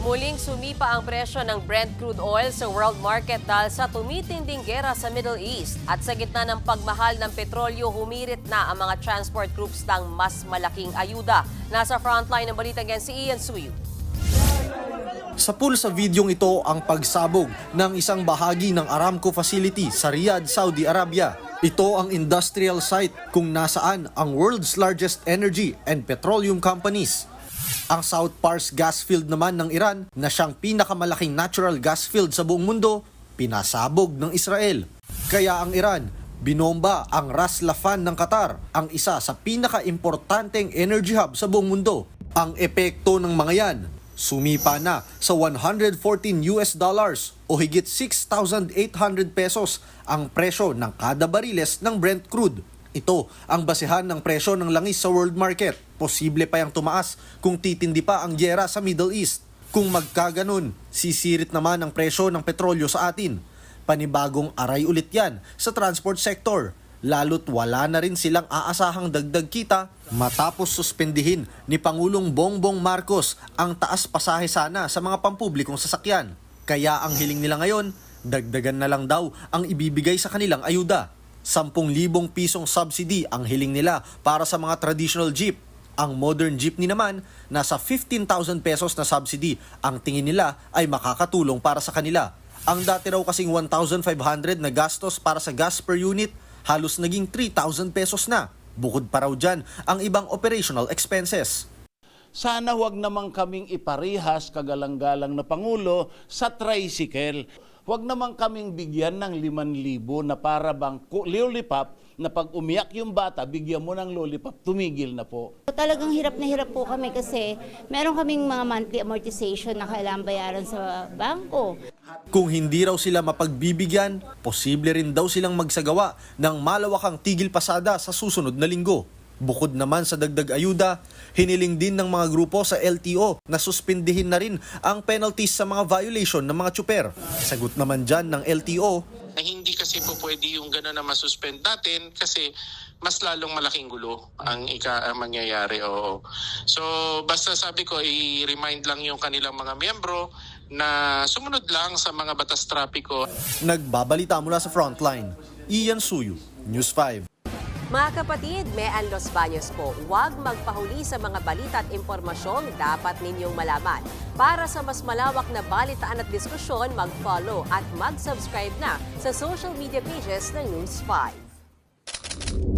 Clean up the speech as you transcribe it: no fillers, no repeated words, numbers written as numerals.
Muling sumipa ang presyo ng Brent crude oil sa world market dahil sa tumitinding gera sa Middle East. At sa gitna ng pagmahal ng petrolyo, humirit na ang mga transport groups ng mas malaking ayuda. Nasa frontline ng balita ngayon si Ian Suyu. Sa pool sa videong ito ang pagsabog ng isang bahagi ng Aramco facility sa Riyadh, Saudi Arabia. Ito ang industrial site kung nasaan ang world's largest energy and petroleum companies. Ang South Pars gas field naman ng Iran na siyang pinakamalaking natural gas field sa buong mundo, pinasabog ng Israel. Kaya ang Iran, binomba ang Ras Laffan ng Qatar, ang isa sa pinaka-importanteng energy hub sa buong mundo. Ang epekto ng mga yan, sumipa na sa $114 o higit 6,800 pesos ang presyo ng kada bariles ng Brent crude. Ito ang basehan ng presyo ng langis sa world market. Posible pa yang tumaas kung titindi pa ang giyera sa Middle East. Kung magkaganon, sisirit naman ang presyo ng petrolyo sa atin. Panibagong aray ulit yan sa transport sector. Lalo't wala na rin silang aasahang dagdag kita matapos suspendihin ni Pangulong Bongbong Marcos ang taas pasahe sana sa mga pampublikong sasakyan. Kaya ang hiling nila ngayon, dagdagan na lang daw ang ibibigay sa kanilang ayuda. 10,000 pisong subsidy ang hiling nila para sa mga traditional jeep. Ang modern jeepney naman, nasa 15,000 pesos na subsidy ang tingin nila ay makakatulong para sa kanila. Ang dati raw kasing 1,500 na gastos para sa gas per unit, halos naging 3,000 pesos na. Bukod pa raw dyan ang ibang operational expenses. Sana huwag naman kaming iparihas kagalang-galang na Pangulo sa tricycle. Huwag naman kaming bigyan ng 5,000 na para bang lollipop na pag umiyak yung bata, bigyan mo ng lollipop, tumigil na po. Talagang hirap na hirap po kami kasi meron kaming mga monthly amortization na kailangan bayaran sa bangko. Kung hindi raw sila mapagbibigyan, posible rin daw silang magsagawa ng malawakang tigil pasada sa susunod na linggo. Bukod naman sa dagdag ayuda, hiniling din ng mga grupo sa LTO na suspindihin na rin ang penalties sa mga violation ng mga tsuper. Sagot naman dyan ng LTO, na hindi kasi po pwede yung gano'n na masuspend natin kasi mas lalong malaking gulo ang mangyayari. Oo. So basta sabi ko, i-remind lang yung kanilang mga miyembro na sumunod lang sa mga batas trapiko. Nagbabalita mula sa Frontline, Ian Suyu, News 5. Mga kapatid, Mean Los Baños po, huwag magpahuli sa mga balita at impormasyong dapat ninyong malaman. Para sa mas malawak na balitaan at diskusyon, mag-follow at mag-subscribe na sa social media pages ng News 5.